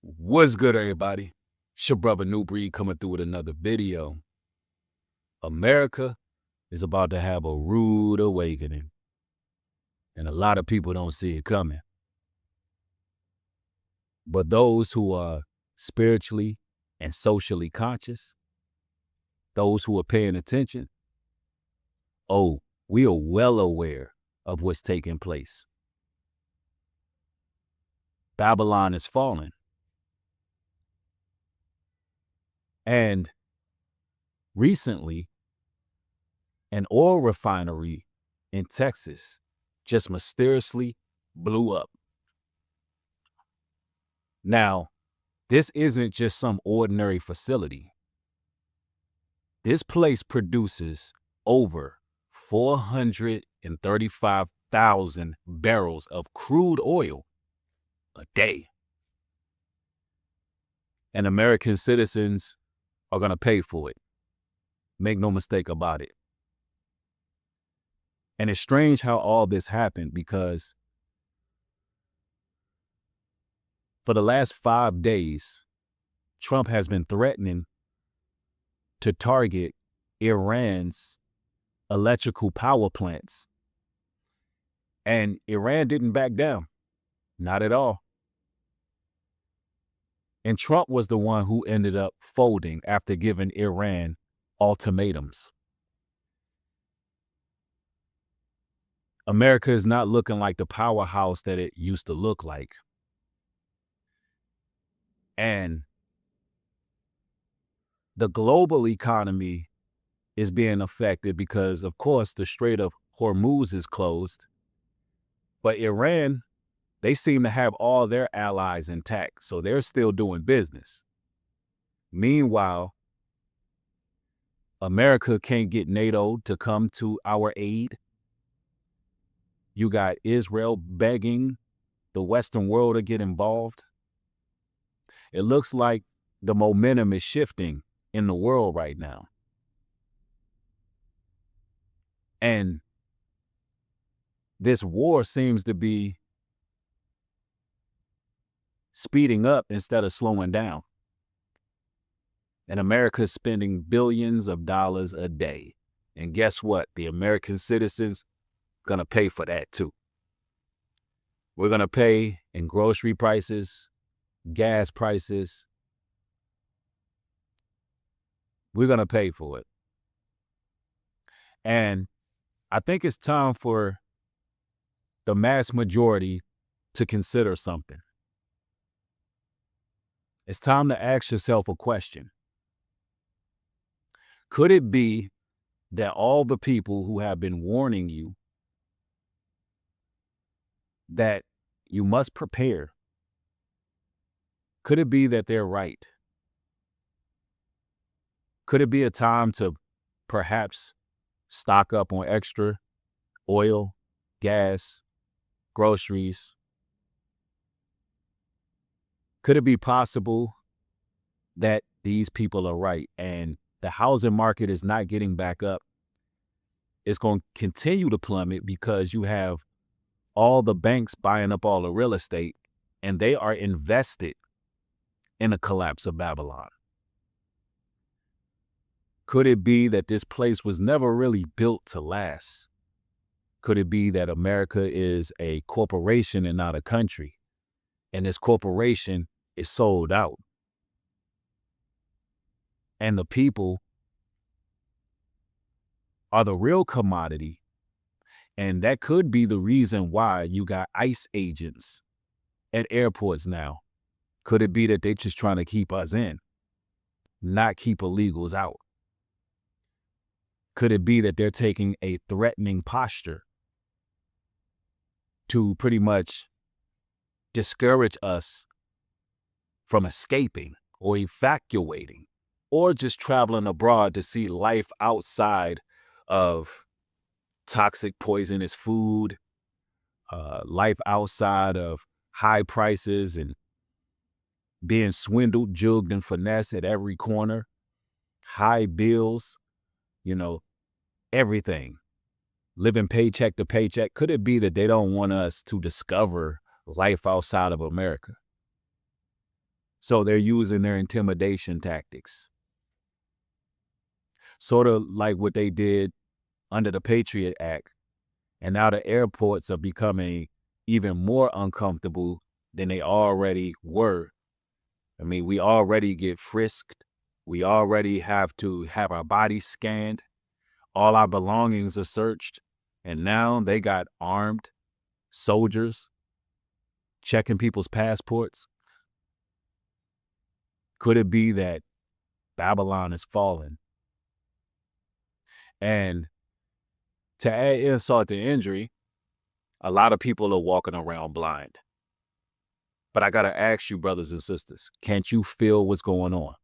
What's good, everybody? It's your brother New Breed coming through with another video. America is about to have a rude awakening, and a lot of people don't see it coming. But those who are spiritually and socially conscious, those who are paying attention, we are well aware of what's taking place. Babylon is falling. And recently, an oil refinery in Texas just mysteriously blew up. Now, this isn't just some ordinary facility. This place produces over 435,000 barrels of crude oil a day. And American citizens are going to pay for it. Make no mistake about it. And it's strange how all this happened, because for the last 5 days, Trump has been threatening to target Iran's electrical power plants. And Iran didn't back down. Not at all. And Trump was the one who ended up folding after giving Iran ultimatums. America is not looking like the powerhouse that it used to look like. And the global economy is being affected because, of course, the Strait of Hormuz is closed. But Iran, they seem to have all their allies intact, so they're still doing business. Meanwhile, America can't get NATO to come to our aid. You got Israel begging the Western world to get involved. It looks like the momentum is shifting in the world right now. And this war seems to be speeding up instead of slowing down. And America is spending billions of dollars a day. And guess what? The American citizens are going to pay for that too. We're going to pay in grocery prices, gas prices. We're going to pay for it. And I think it's time for the mass majority to consider something. It's time to ask yourself a question. Could it be that all the people who have been warning you that you must prepare, could it be that they're right? Could it be a time to perhaps stock up on extra oil, gas, groceries? Could it be possible that these people are right and the housing market is not getting back up? It's going to continue to plummet because you have all the banks buying up all the real estate, and they are invested in the collapse of Babylon. Could it be that this place was never really built to last? Could it be that America is a corporation and not a country, and this corporation is sold out? And the people are the real commodity. And that could be the reason why you got ICE agents at airports now. Could it be that they're just trying to keep us in, not keep illegals out? Could it be that they're taking a threatening posture to pretty much discourage us from escaping or evacuating or just traveling abroad to see life outside of toxic, poisonous food, life outside of high prices and being swindled, jugged, and finessed at every corner, high bills, everything, living paycheck to paycheck? Could it be that they don't want us to discover life outside of America? So they're using their intimidation tactics, sort of like what they did under the Patriot Act. And now the airports are becoming even more uncomfortable than they already were. I mean, we already get frisked. We already have to have our bodies scanned. All our belongings are searched. And now they got armed soldiers checking people's passports. Could it be that Babylon is falling? And to add insult to injury, a lot of people are walking around blind. But I got to ask you, brothers and sisters, can't you feel what's going on?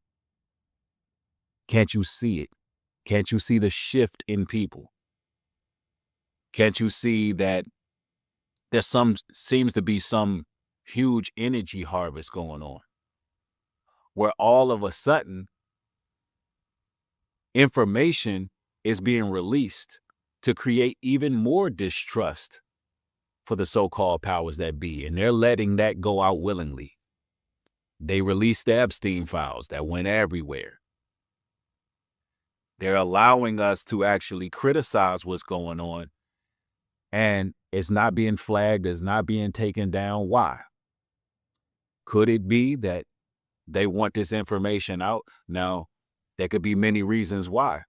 Can't you see it? Can't you see the shift in people? Can't you see that seems to be some huge energy harvest going on, where all of a sudden information is being released to create even more distrust for the so-called powers that be, and they're letting that go out willingly. They released the Epstein files that went everywhere. They're allowing us to actually criticize what's going on, and it's not being flagged, it's not being taken down. Why? Could it be that they want this information out? Now, there could be many reasons why.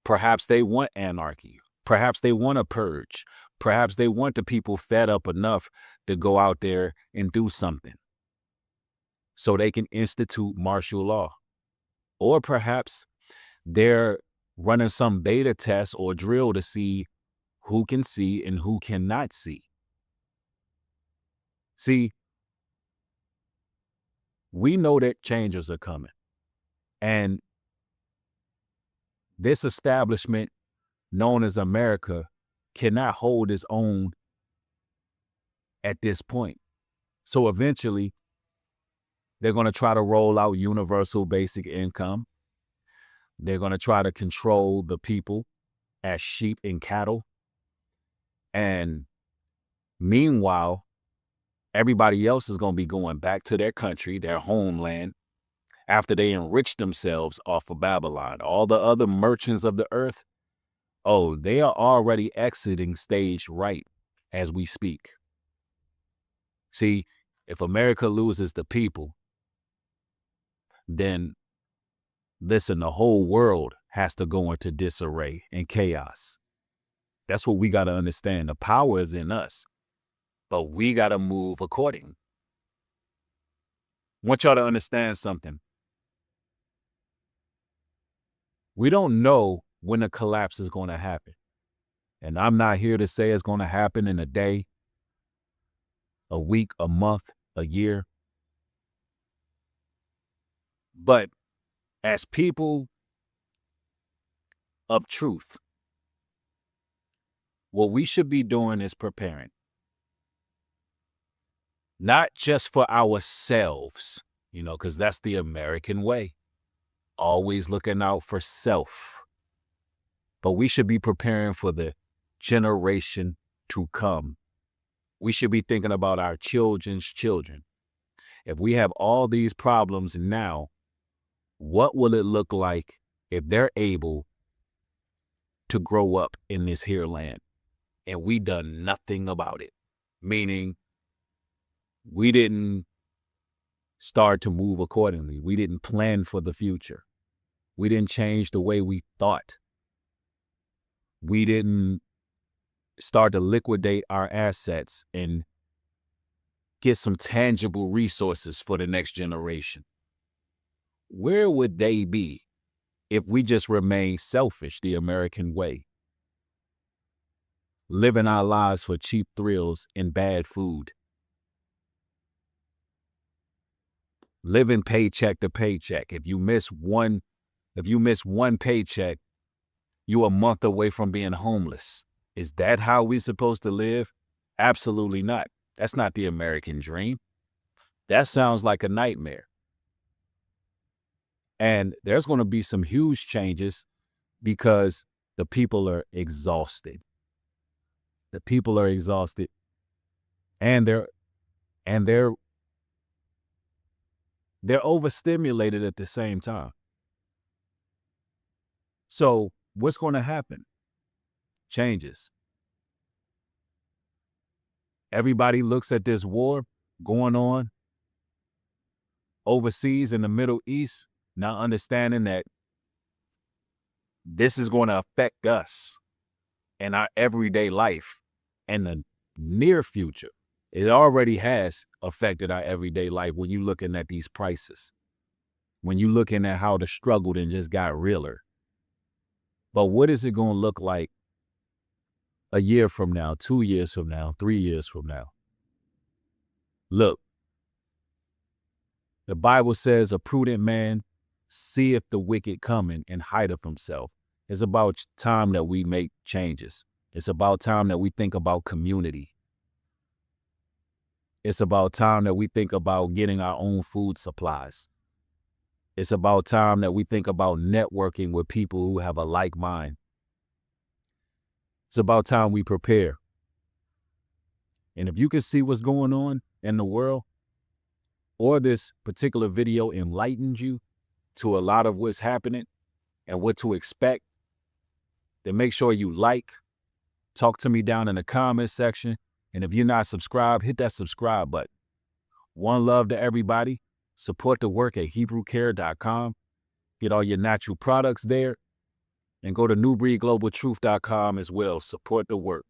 Perhaps they want anarchy. Perhaps they want a purge. Perhaps they want the people fed up enough to go out there and do something so they can institute martial law. Or perhaps they're running some beta test or drill to see who can see and who cannot see. See, we know that changes are coming. And this establishment known as America cannot hold its own at this point. So eventually, they're going to try to roll out universal basic income. They're going to try to control the people as sheep and cattle. And meanwhile, everybody else is going to be going back to their country, their homeland, after they enrich themselves off of Babylon. All the other merchants of the earth, oh, they are already exiting stage right as we speak. See, if America loses the people, then listen, the whole world has to go into disarray and chaos. That's what we got to understand. The power is in us, but we got to move according. I want y'all to understand something. We don't know when the collapse is going to happen. And I'm not here to say it's going to happen in a day, a week, a month, a year. But as people of truth, what we should be doing is preparing. Not just for ourselves, because that's the American way. Always looking out for self. But we should be preparing for the generation to come. We should be thinking about our children's children. If we have all these problems now, what will it look like if they're able to grow up in this here land and we done nothing about it? Meaning, we didn't start to move accordingly. We didn't plan for the future. We didn't change the way we thought. We didn't start to liquidate our assets and get some tangible resources for the next generation. Where would they be if we just remain selfish the American way? Living our lives for cheap thrills and bad food. Living paycheck to paycheck. If you miss one paycheck, you're a month away from being homeless. Is that how we're supposed to live? Absolutely not. That's not the American dream. That sounds like a nightmare. And there's going to be some huge changes because the people are exhausted. The people are exhausted, and they're They're overstimulated at the same time. So what's going to happen? Changes. Everybody looks at this war going on overseas in the Middle East, not understanding that this is going to affect us in our everyday life in the near future. It already has affected our everyday life when you're looking at these prices, when you're looking at how the struggle then just got realer. But what is it going to look like a year from now, 2 years from now, 3 years from now? Look, the Bible says a prudent man seeth the wicked coming and hideth himself. It's about time that we make changes. It's about time that we think about community. It's about time that we think about getting our own food supplies. It's about time that we think about networking with people who have a like mind. It's about time we prepare. And if you can see what's going on in the world, or this particular video enlightened you to a lot of what's happening and what to expect, then make sure you talk to me down in the comments section. And if you're not subscribed, hit that subscribe button. One love to everybody. Support the work at HebrewCare.com. Get all your natural products there. And go to newbreedglobaltruth.com as well. Support the work.